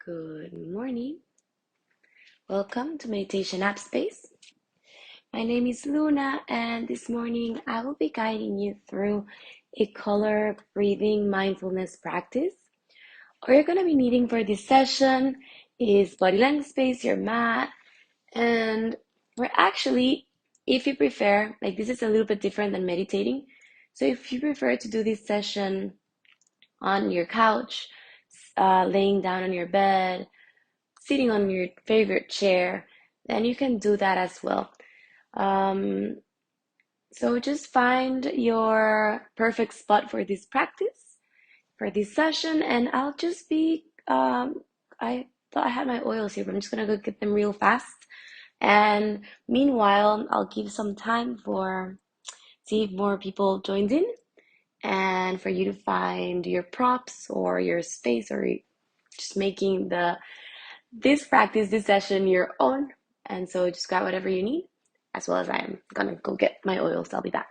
Good morning. Welcome to Meditation App Space. My name is Luna, and this morning I will be guiding you through a color breathing mindfulness practice. All you're going to be needing for this session is body language space, your mat, and we're actually, if you prefer, this is a little bit different than meditating. So if you prefer to do this session on your couch, laying down on your bed, sitting on your favorite chair, then you can do that as well. Um, so just find your perfect spot for this practice, for this session, and I'll just be, I thought I had my oils here, but I'm just gonna go get them real fast. And meanwhile, I'll give some time for, see if more people joined in, and for you to find your props or your space, or just making this practice, this session your own. And so just grab whatever you need, as well as I am gonna go get my oils. I'll be back.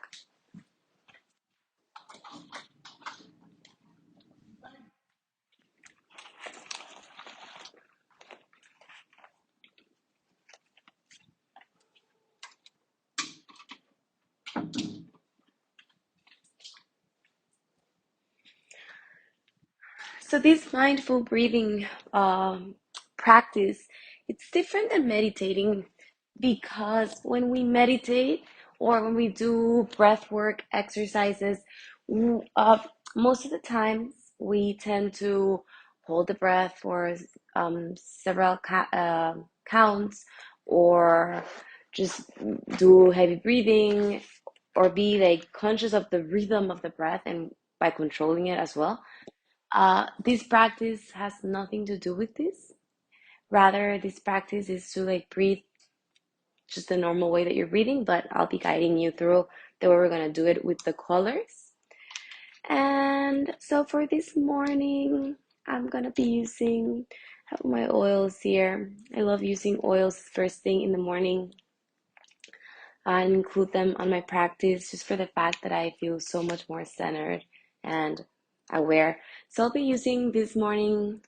So this mindful breathing practice, it's different than meditating because when we meditate or when we do breath work exercises, uh, most of the times we tend to hold the breath for several counts, or just do heavy breathing, or be like conscious of the rhythm of the breath and by controlling it as well. This practice has nothing to do with this. Rather, this practice is to breathe just the normal way that you're breathing, but I'll be guiding you through the way we're gonna do it with the colors. And so for this morning, I'm gonna be using my oils here. I love using oils first thing in the morning. I include them on my practice just for the fact that I feel so much more centered and aware. So I'll be using this morning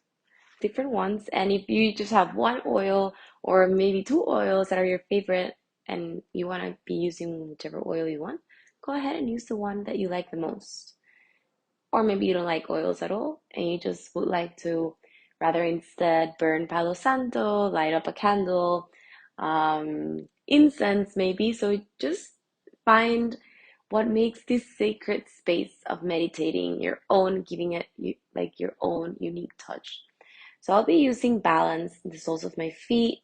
different ones. And if you just have one oil or maybe two oils that are your favorite and you want to be using whichever oil you want, go ahead and use the one that you like the most. Or maybe you don't like oils at all and you just would like to rather instead burn Palo Santo, light up a candle, incense maybe. So just find what makes this sacred space of meditating your own, giving it your own unique touch. So I'll be using balance in the soles of my feet,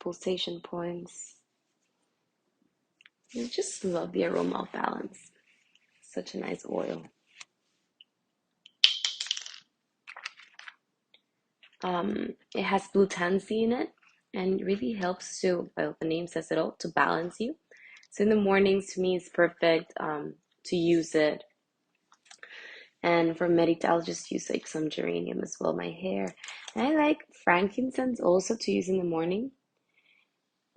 pulsation points. I just love the aroma of balance. Such a nice oil. It has blue tansy in it and really helps to, well, the name says it all, to balance you. So in the mornings, to me, it's perfect to use it. And for meditate, I'll just use some geranium as well, my hair. And I like frankincense also to use in the morning.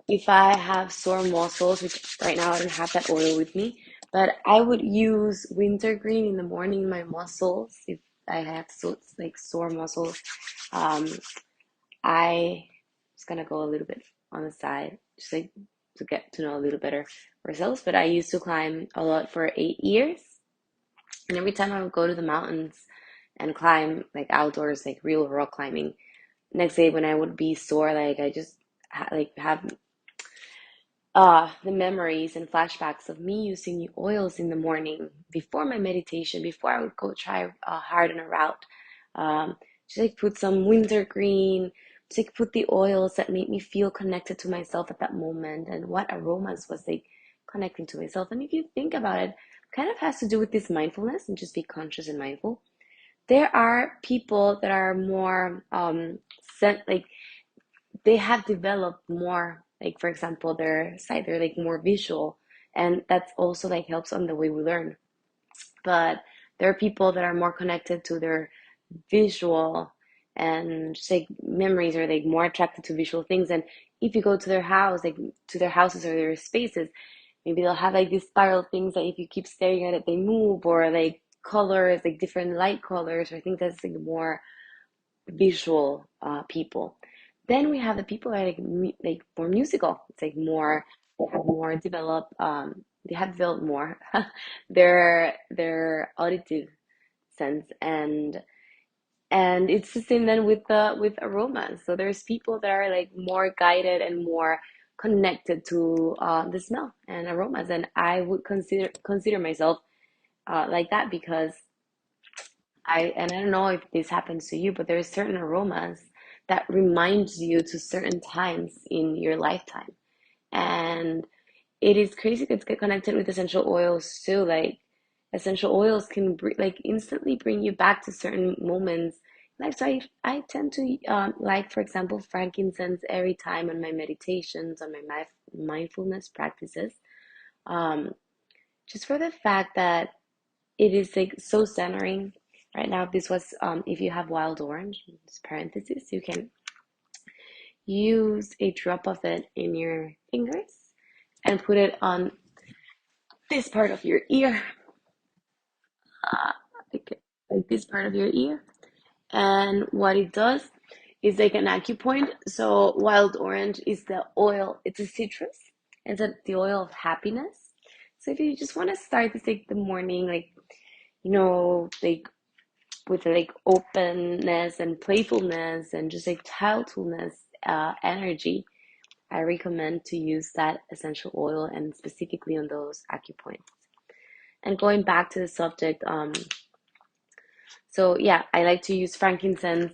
If I have sore muscles, which right now I don't have that oil with me, but I would use wintergreen in the morning in my muscles if I have sore muscles. Um, I just gonna go a little bit on the side, just to get to know a little better ourselves. But I used to climb a lot for 8 years, and every time I would go to the mountains and climb outdoors, real rock climbing, next day when I would be sore, I just have the memories and flashbacks of me using the oils in the morning before my meditation, before I would go try hard on a route. Just put some wintergreen, just put the oils that made me feel connected to myself at that moment, and what aromas was connecting to myself. And if you think about it, kind of has to do with this mindfulness and just be conscious and mindful. There are people that are more they have developed more, for example, their side, they're more visual, and that's also helps on the way we learn. But there are people that are more connected to their visual and just memories, or more attracted to visual things. And if you go to their house, to their houses or their spaces, maybe they'll have like these spiral things that if you keep staring at it, they move, or like colors, like different light colors. I think that's like more visual people. Then we have the people that are like more musical. It's like more, they have more developed, they have developed more their auditive sense. And it's the same then with aromas. So there's people that are like more guided and more connected to the smell and aromas, and I would consider myself like that, because and I don't know if this happens to you, but there's certain aromas that reminds you to certain times in your lifetime. And it is crazy to get connected with essential oils too. Like essential oils can like instantly bring you back to certain moments. Like so, I tend to like, for example, frankincense every time on my meditations, on my mindfulness practices. Um, just for the fact that it is like so centering. Right now, this was if you have wild orange, parentheses, you can use a drop of it in your fingers and put it on this part of your ear, uh, like this part of your ear. And what it does is like an acupoint. So wild orange is the oil, it's a citrus, it's the oil of happiness. So if you just want to start this like the morning, like like with like openness and playfulness and just like childfulness energy, I recommend to use that essential oil, and specifically on those acupoints. And going back to the subject, so yeah, I like to use frankincense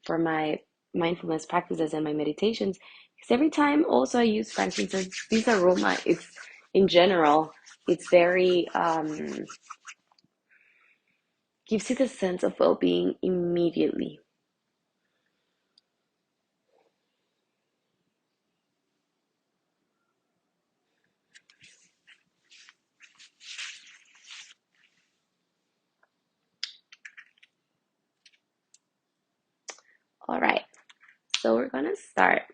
for my mindfulness practices and my meditations, because every time also I use frankincense, this aroma, it's in general, it's very gives you the sense of well-being immediately. All right, so we're gonna start.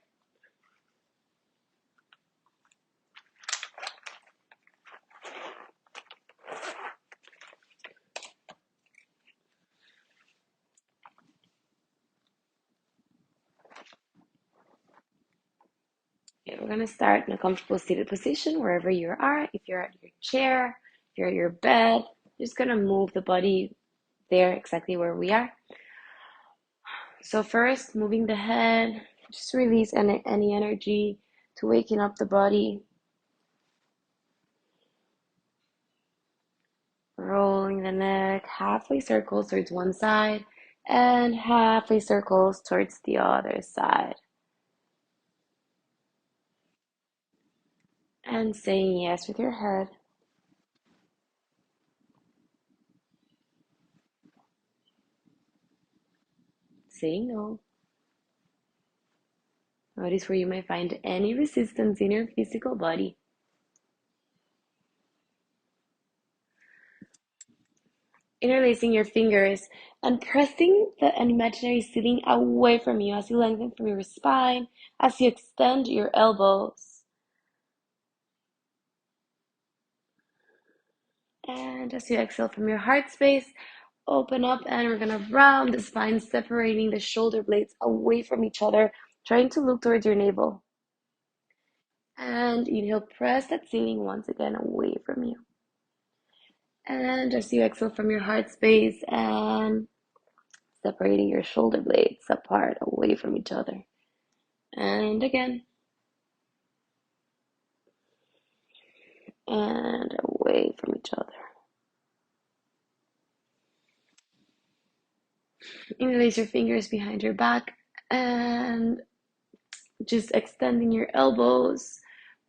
Okay, we're gonna start in a comfortable seated position wherever you are. If you're at your chair, if you're at your bed, just gonna move the body there exactly where we are. So first, moving the head, just release any energy to waking up the body. Rolling the neck, halfway circles towards one side and halfway circles towards the other side. And saying yes with your head. Saying no. Notice where you might find any resistance in your physical body. Interlacing your fingers and pressing the imaginary ceiling away from you as you lengthen from your spine, as you extend your elbows. And as you exhale from your heart space, open up, and we're gonna round the spine, separating the shoulder blades away from each other, trying to look towards your navel. And inhale, press that ceiling once again away from you. And as you exhale from your heart space and separating your shoulder blades apart away from each other. And again. And away from each other. Interlace your fingers behind your back and just extending your elbows,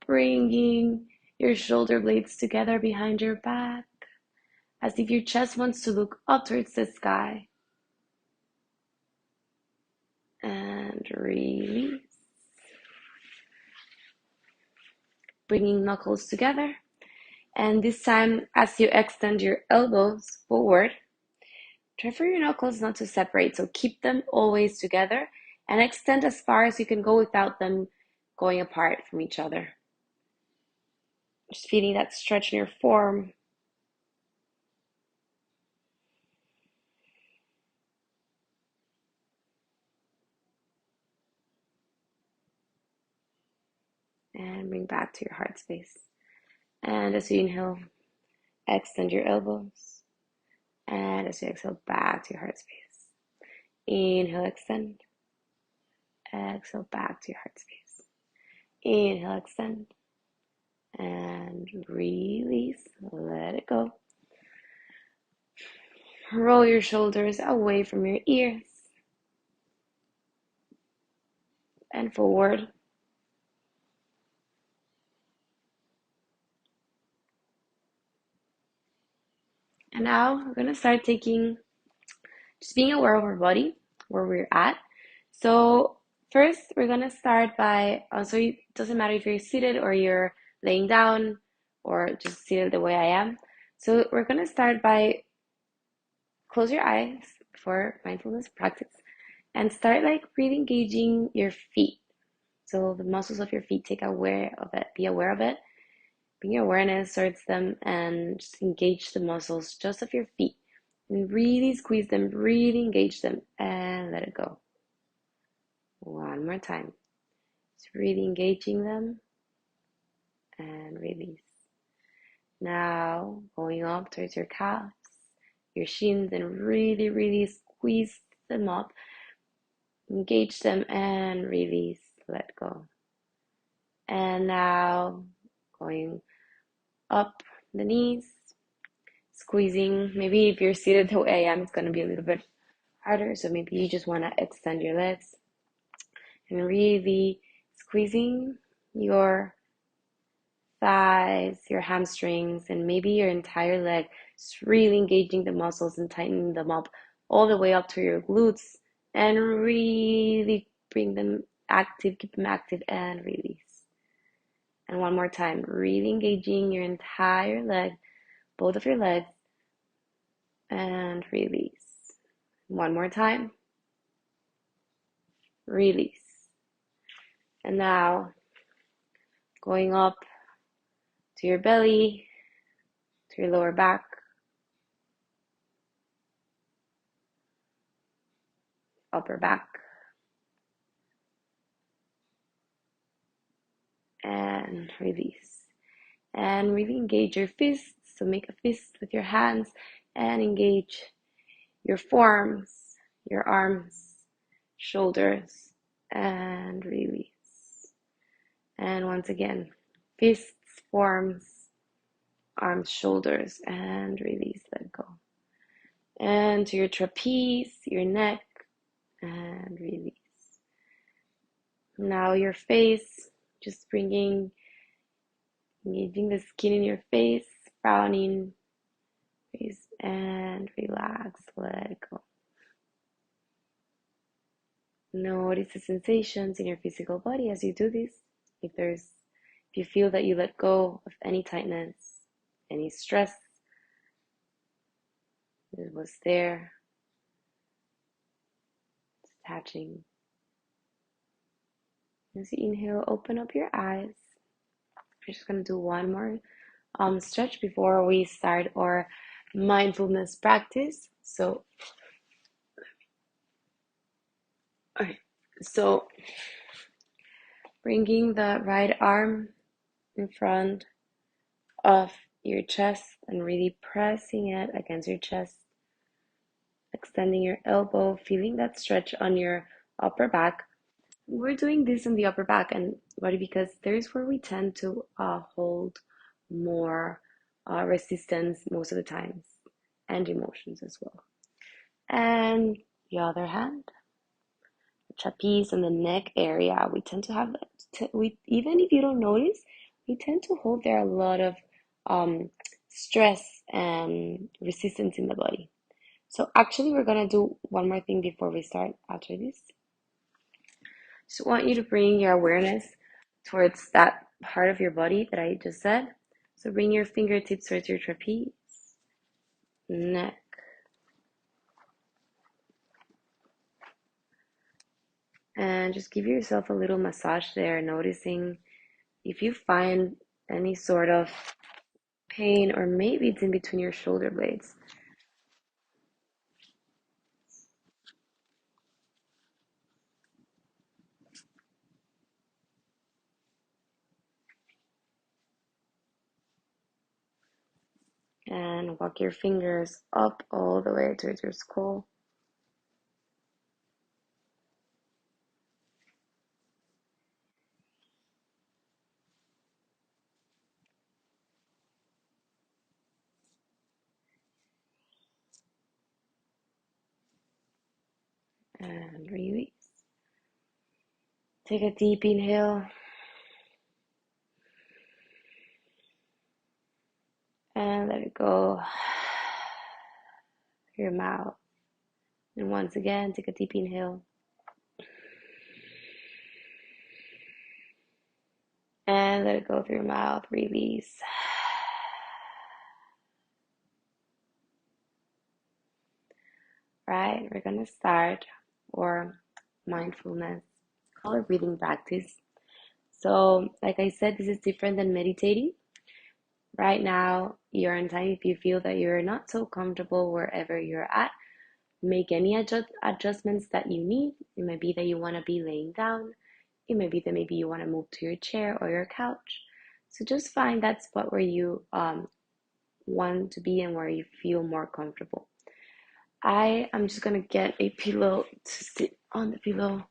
bringing your shoulder blades together behind your back, as if your chest wants to look up towards the sky. And release. Bringing knuckles together. And this time, as you extend your elbows forward, try for your knuckles not to separate. So keep them always together and extend as far as you can go without them going apart from each other. Just feeling that stretch in your form. And bring back to your heart space. And as you inhale, extend your elbows. And as you exhale, back to your heart space. Inhale, extend. Exhale, back to your heart space. Inhale, extend. And release. Let it go. Roll your shoulders away from your ears and forward. And now we're going to start just being aware of our body, where we're at. So first, we're going to start by, so it doesn't matter if you're seated or you're laying down or just seated the way I am. So we're going to start by close your eyes for mindfulness practice and start like really engaging your feet. So the muscles of your feet, take aware of it, be aware of it. Bring your awareness towards them and just engage the muscles just of your feet. And really squeeze them, really engage them, and let it go. One more time. Just really engaging them and release. Now, going up towards your calves, your shins, and really, really squeeze them up. Engage them and release. Let go. And now, going up the knees, squeezing. Maybe if you're seated the way I am, it's going to be a little bit harder. So maybe you just want to extend your legs and really squeezing your thighs, your hamstrings, and maybe your entire leg. Just really engaging the muscles and tightening them up all the way up to your glutes and really bring them active, keep them active and release. And one more time, really engaging your entire leg, both of your legs, and release. One more time, release. And now going up to your belly, to your lower back, upper back, and release. And really engage your fists. So make a fist with your hands and engage your forearms, your arms, shoulders, and release. And once again, fists, forearms, arms, shoulders, and release. Let go. And to your trapeze, your neck, and release. Now your face, just engaging the skin in your face, frowning, face, and relax, let it go. Notice the sensations in your physical body as you do this. If you feel that you let go of any tightness, any stress that was there, detaching. As you inhale, open up your eyes. We're just going to do one more stretch before we start our mindfulness practice. So, okay. So bringing the right arm in front of your chest and really pressing it against your chest, extending your elbow, feeling that stretch on your upper back. We're doing this in the upper back and body because there's where we tend to hold more resistance most of the times, and emotions as well. And the other hand, the trapeze and the neck area, we tend to have, even if you don't notice, we tend to hold there a lot of stress and resistance in the body. So actually, we're gonna do one more thing before we start after this. Just want you to bring your awareness towards that part of your body that I just said. So bring your fingertips towards your trapeze, neck, and just give yourself a little massage there, noticing if you find any sort of pain, or maybe it's in between your shoulder blades. And walk your fingers up all the way towards your skull. And release. Take a deep inhale. And let it go through your mouth. And once again, take a deep inhale. And let it go through your mouth. Release. Right, we're gonna start our mindfulness color breathing practice. So, like I said, this is different than meditating. Right now, you're in time. If you feel that you're not so comfortable wherever you're at, make any adjustments that you need. It might be that you want to be laying down. It may be that maybe you want to move to your chair or your couch. So just find that spot where you want to be and where you feel more comfortable. I am just gonna get a pillow to sit on the pillow.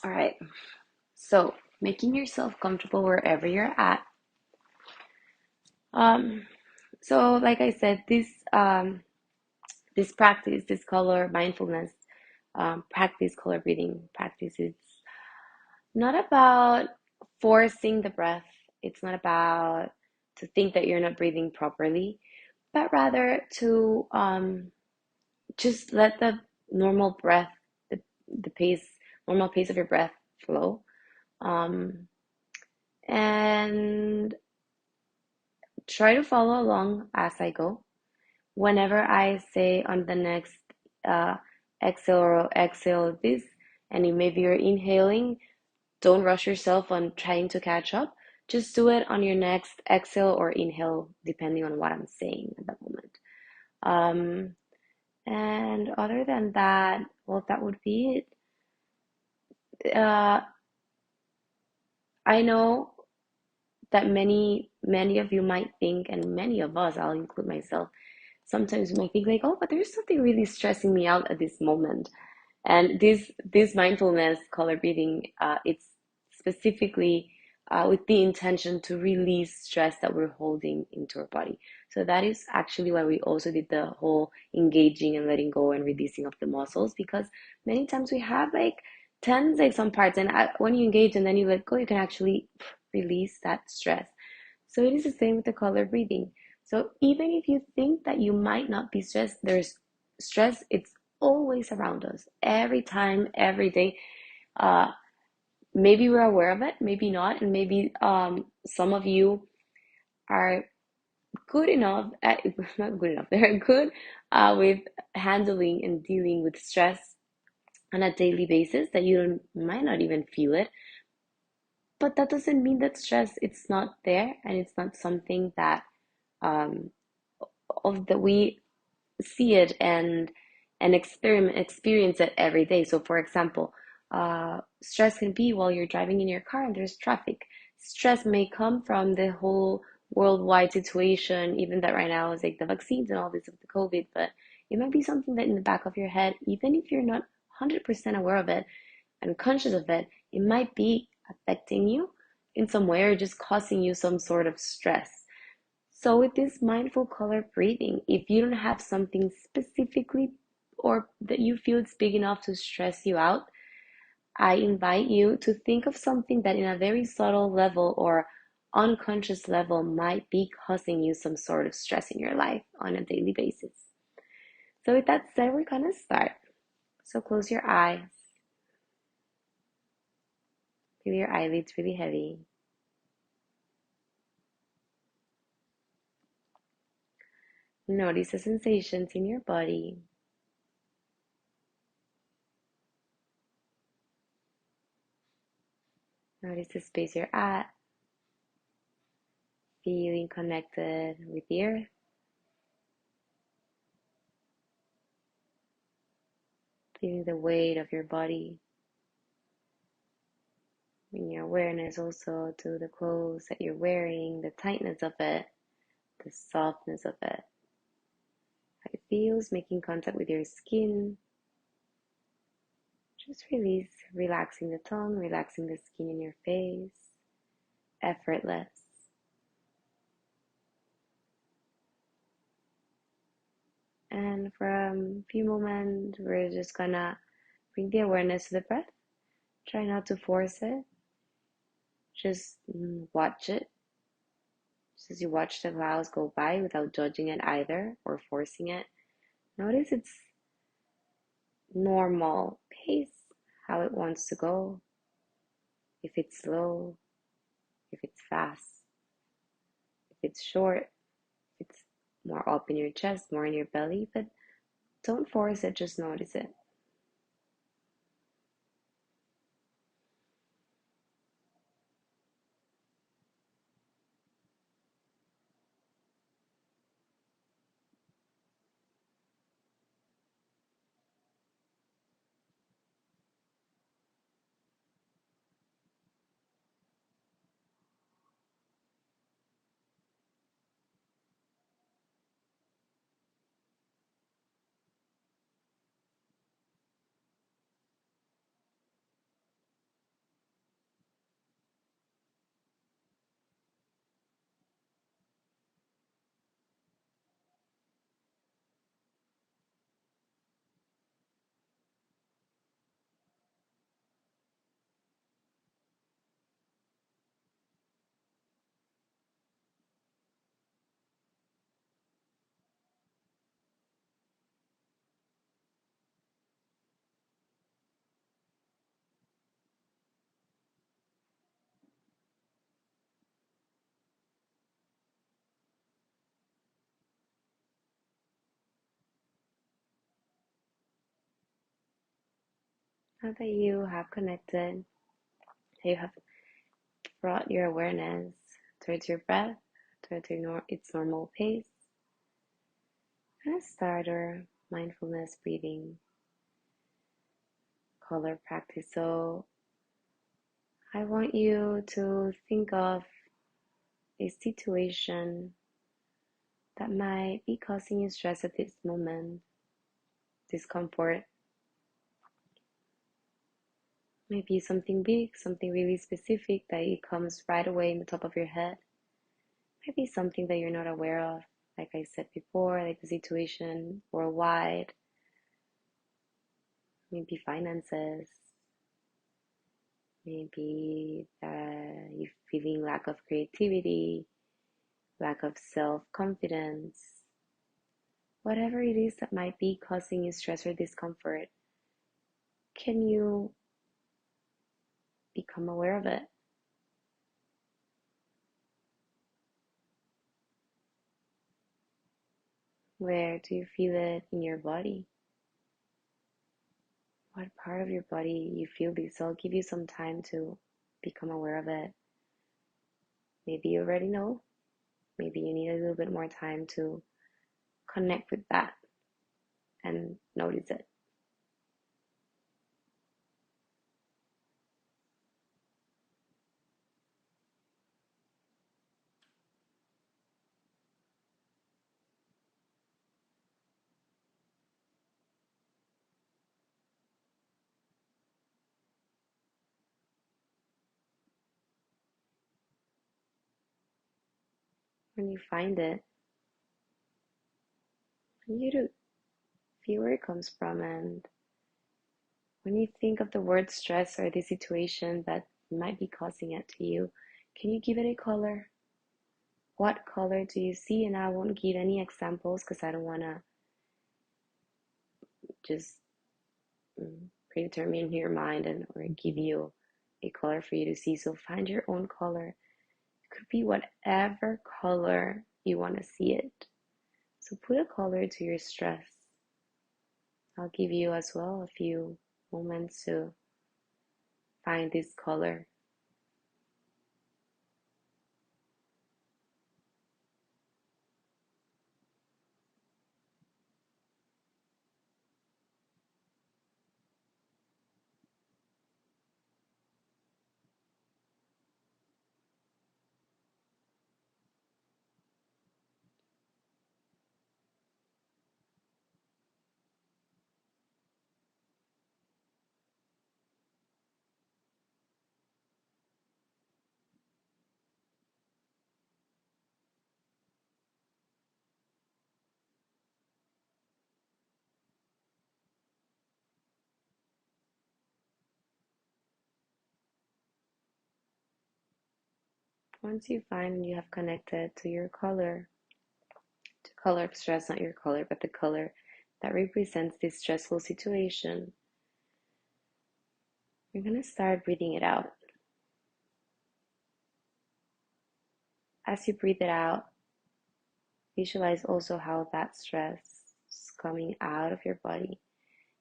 All right. So making yourself comfortable wherever you're at. Um, so like I said, this practice, this color mindfulness practice, color breathing practice, it's not about forcing the breath. It's not about to think that you're not breathing properly, but rather to just let the normal breath, the, the pace, normal pace of your breath flow. Um, and try to follow along as I go. Whenever I say on the next uh, exhale or exhale this, and maybe you're inhaling, don't rush yourself on trying to catch up. Just do it on your next exhale or inhale, depending on what I'm saying at that moment. Um, and other than that, well, that would be it. I know that many of you might think, and many of us, I'll include myself, sometimes we might think like, oh, but there's something really stressing me out at this moment. And this mindfulness color breathing, it's specifically with the intention to release stress that we're holding into our body. So that is actually why we also did the whole engaging and letting go and releasing of the muscles, because many times we have like tense like some parts, and when you engage and then you let go, you can actually release that stress. So it is the same with the color breathing. So even if you think that you might not be stressed, there's stress, it's always around us, every time, every day. Uh, Maybe we're aware of it, maybe not, and maybe some of you are good enough at, not good enough, they're good with handling and dealing with stress on a daily basis that you might not even feel it. But that doesn't mean that stress it's not there, and it's not something that um, of that we see it and experience it every day. So, for example, stress can be while you're driving in your car and there's traffic. Stress may come from the whole worldwide situation, even that right now is like the vaccines and all this of the COVID, but it might be something that in the back of your head, even if you're not 100% aware of it and conscious of it, it might be affecting you in some way or just causing you some sort of stress. So with this mindful color breathing, if you don't have something specifically or that you feel it's big enough to stress you out, I invite you to think of something that in a very subtle level or unconscious level might be causing you some sort of stress in your life on a daily basis. So with that said, we're gonna start. So close your eyes. Feel your eyelids really heavy. Notice the sensations in your body. Notice the space you're at, feeling connected with the earth, feeling the weight of your body, bring your awareness also to the clothes that you're wearing, the tightness of it, the softness of it, how it feels making contact with your skin. Just release, relaxing the tongue, relaxing the skin in your face, effortless. And for a few moments, we're just gonna bring the awareness to the breath. Try not to force it, just watch it. Just as you watch the clouds go by without judging it either or forcing it. Notice its normal pace, how it wants to go. If it's slow, if it's fast, if it's short, if it's more up in your chest, more in your belly, but don't force it, just notice it. Now that you have connected, you have brought your awareness towards your breath, towards its normal pace, let's start our mindfulness breathing color practice. So I want you to think of a situation that might be causing you stress at this moment, discomfort. Maybe something big, something really specific that it comes right away in the top of your head. Maybe something that you're not aware of, like I said before, like the situation worldwide, maybe finances, maybe you're feeling lack of creativity, lack of self-confidence, whatever it is that might be causing you stress or discomfort, can you become aware of it? Where do you feel it in your body? What part of your body you feel this? So I'll give you some time to become aware of it. Maybe you already know. Maybe you need a little bit more time to connect with that and notice it. When you find it, you to feel where it comes from. And when you think of the word stress or the situation that might be causing it to you, can you give it a color? What color do you see? And I won't give any examples because I don't want to just predetermine your mind and or give you a color for you to see. So find your own color. It could be whatever color you want to see it. So put a color to your stress. I'll give you as well a few moments to find this color. Once you find you have connected to your color, the color of stress, not your color, but the color that represents this stressful situation, you're going to start breathing it out. As you breathe it out, visualize also how that stress is coming out of your body.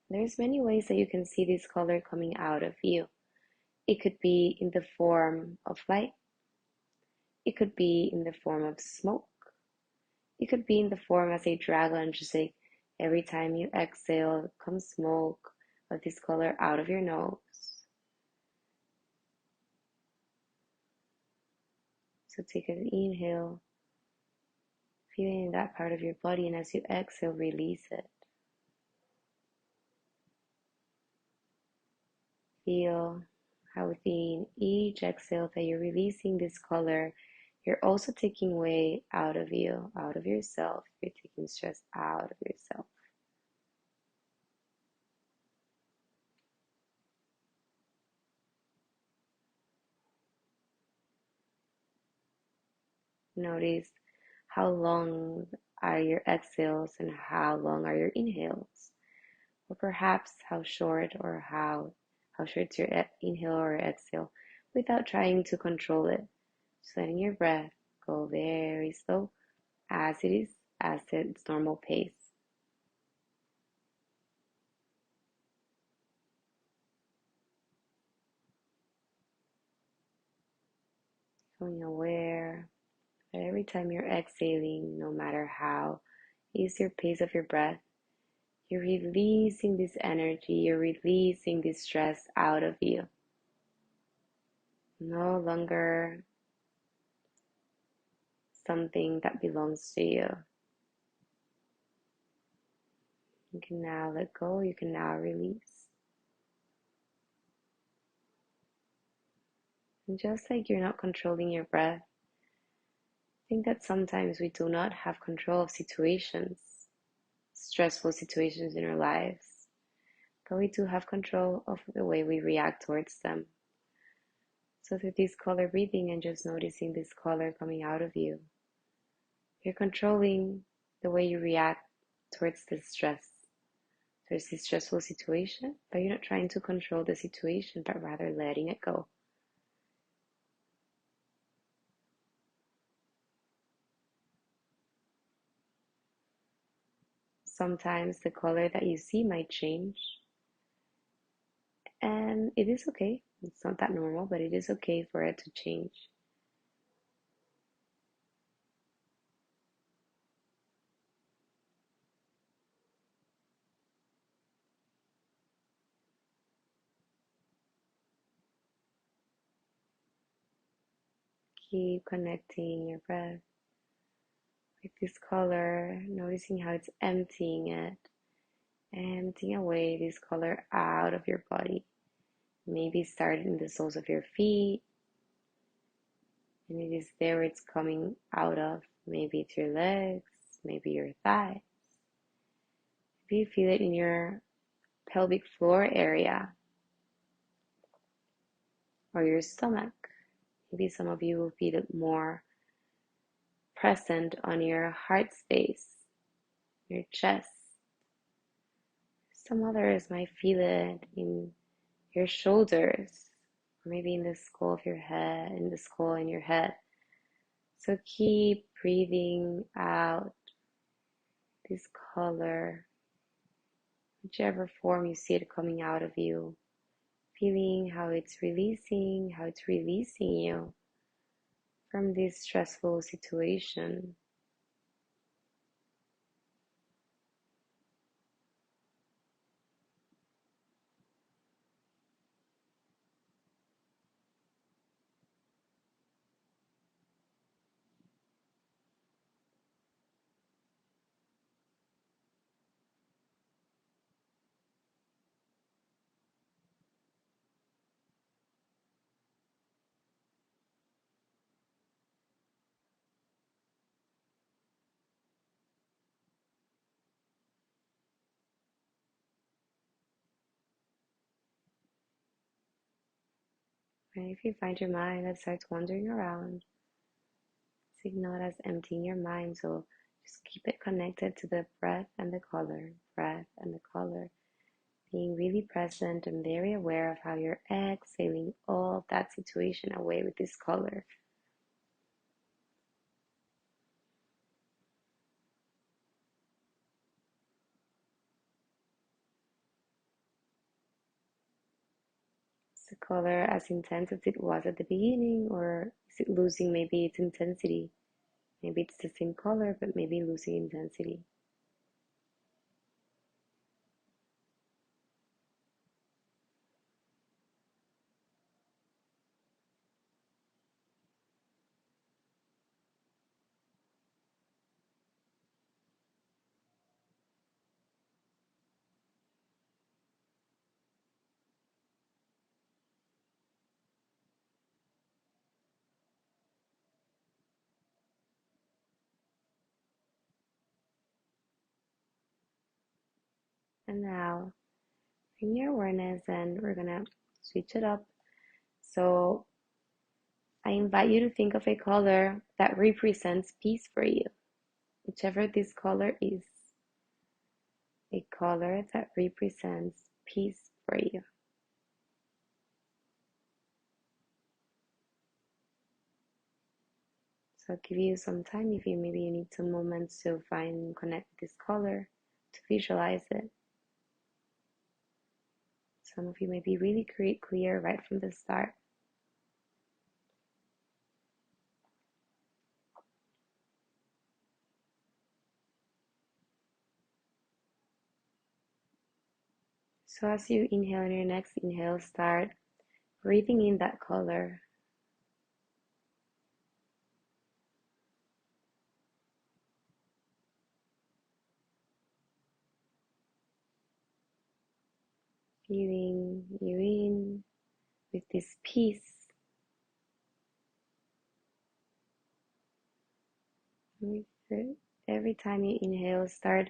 There's many ways that you can see this color coming out of you. It could be in the form of light. It could be in the form of smoke. It could be in the form as a dragon, just like every time you exhale, comes smoke of this color out of your nose. So take an inhale, feeling that part of your body, and as you exhale, release it. Feel how within each exhale that you're releasing this color, you're also taking weight out of you, out of yourself. You're taking stress out of yourself. Notice how long are your exhales and how long are your inhales. Or perhaps how short's your inhale or exhale without trying to control it. Just letting your breath go very slow as it is, as its normal pace. Becoming aware that every time you're exhaling, no matter how is your pace of your breath, you're releasing this energy, you're releasing this stress out of you. No longer something that belongs to you. You can now let go, you can now release. And just like you're not controlling your breath, I think that sometimes we do not have control of situations, stressful situations in our lives, but we do have control of the way we react towards them. So through this color breathing and just noticing this color coming out of you, you're controlling the way you react towards this stress, towards this stressful situation, but you're not trying to control the situation, but rather letting it go. Sometimes the color that you see might change, and it is okay. It's not that normal, but it is okay for it to change. Keep connecting your breath with this color, noticing how it's emptying it, emptying away this color out of your body. Maybe start in the soles of your feet, and it is there it's coming out of. Maybe it's your legs, maybe your thighs. Maybe you feel it in your pelvic floor area or your stomach. Maybe some of you will feel it more present on your heart space, your chest. Some others might feel it in your shoulders, or maybe in the skull of your head, in the skull in your head. So keep breathing out, this color, whichever form you see it coming out of you, feeling how it's releasing you from this stressful situation. And if you find your mind that starts wandering around, signal it as emptying your mind. So just keep it connected to the breath and the color, breath and the color, being really present and very aware of how you're exhaling all of that situation away with this color. Is the color as intense as it was at the beginning, or is it losing maybe its intensity? Maybe it's the same color, but maybe losing intensity. And now bring your awareness and we're gonna switch it up. So I invite you to think of a color that represents peace for you, whichever this color is, a color that represents peace for you. So I'll give you some time if you maybe you need some moments to find connect with this color, to visualize it. Some of you may be really clear right from the start. So as you inhale in your next inhale, start breathing in that color. Feeling you in with this peace. Every time you inhale, start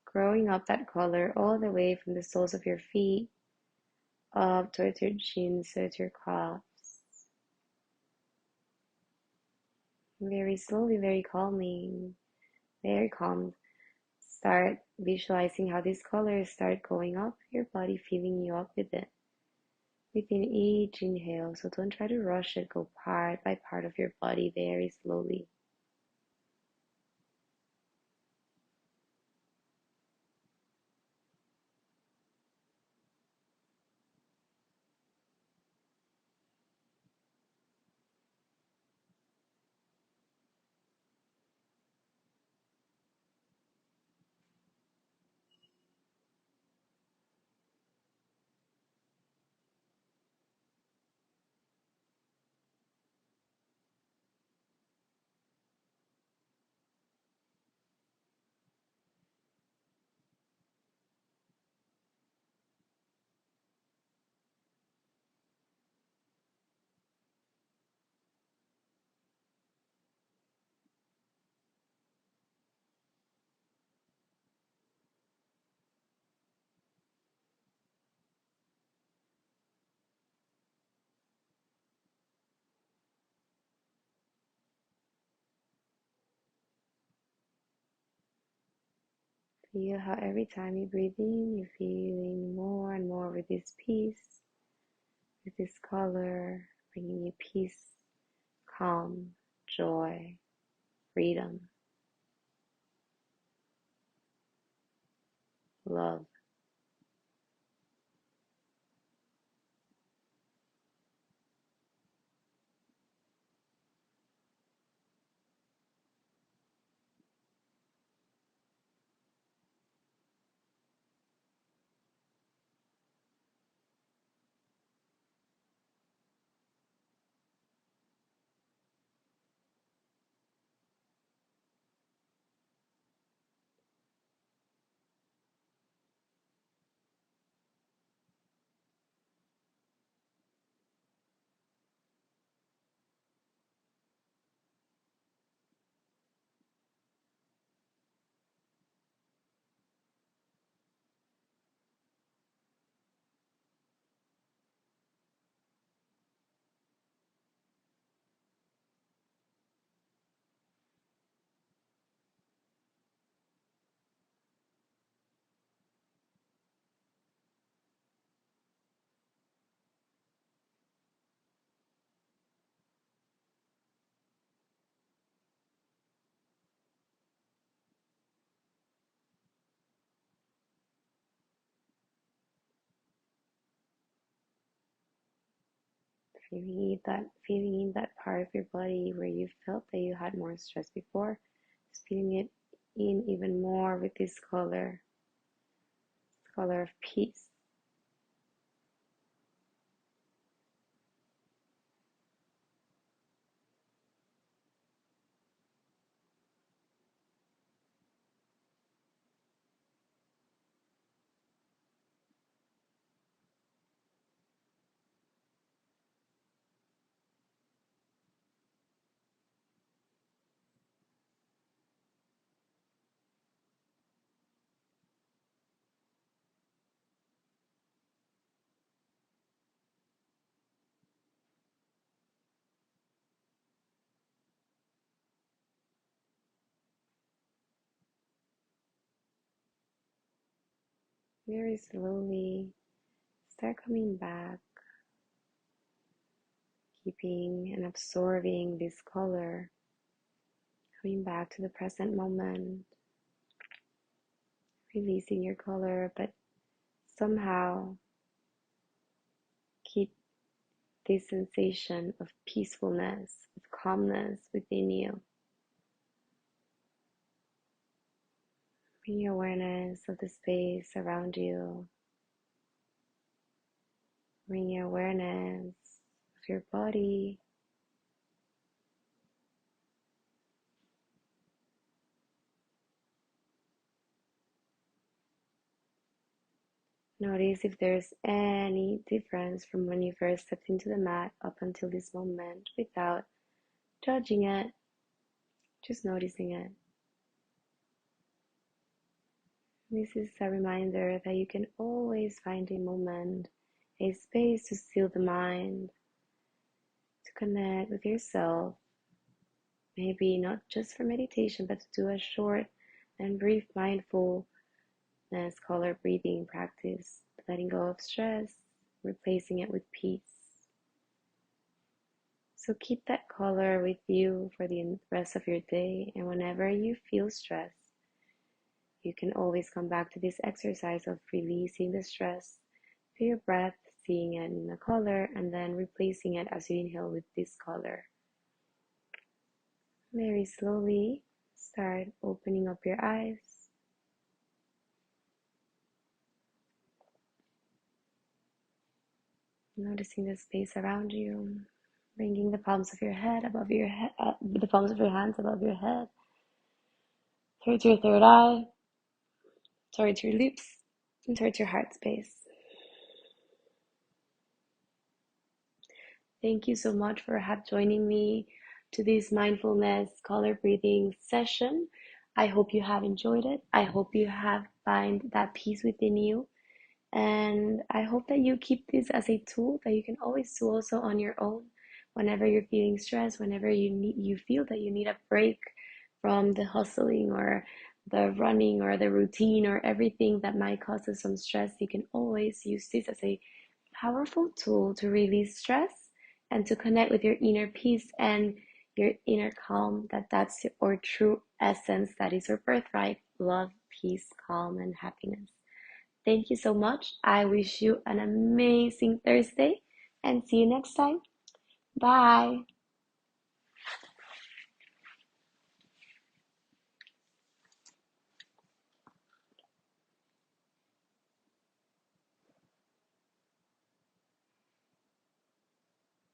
growing up that color all the way from the soles of your feet up towards your chin, towards your calves. Very slowly, very calming, very calm. Start visualizing how these colors start going up your body, filling you up with it within each inhale. So don't try to rush it, go part by part of your body very slowly. Feel how every time you breathe in, you're feeling more and more with this peace, with this color, bringing you peace, calm, joy, freedom. love. Feeling that part of your body where you felt that you had more stress before, just feeling it in even more with this color of peace. Very slowly start coming back, keeping and absorbing this color, coming back to the present moment, releasing your color, but somehow keep this sensation of peacefulness, of calmness within you. Bring your awareness of the space around you. Bring your awareness of your body. Notice if there's any difference from when you first stepped into the mat up until this moment without judging it, just noticing it. This is a reminder that you can always find a moment, a space to still the mind, to connect with yourself. Maybe not just for meditation, but to do a short and brief mindfulness color breathing practice, letting go of stress, replacing it with peace. So keep that color with you for the rest of your day, and whenever you feel stress, you can always come back to this exercise of releasing the stress through your breath, seeing it in the color, and then replacing it as you inhale with this color. Very slowly, start opening up your eyes. Noticing the space around you, bringing the palms of your head above your head, the palms of your hands above your head, towards your third eye, towards your lips, and towards your heart space. Thank you so much for joining me to this mindfulness color breathing session. I hope you have enjoyed it. I hope you have find that peace within you. And I hope that you keep this as a tool that you can always do also on your own whenever you're feeling stressed, whenever you feel that you need a break from the hustling or the running or the routine or everything that might cause us some stress. You can always use this as a powerful tool to release stress and to connect with your inner peace and your inner calm, that's your true essence, that is your birthright: love, peace, calm, and happiness. Thank you so much. I wish you an amazing Thursday and see you next time. Bye.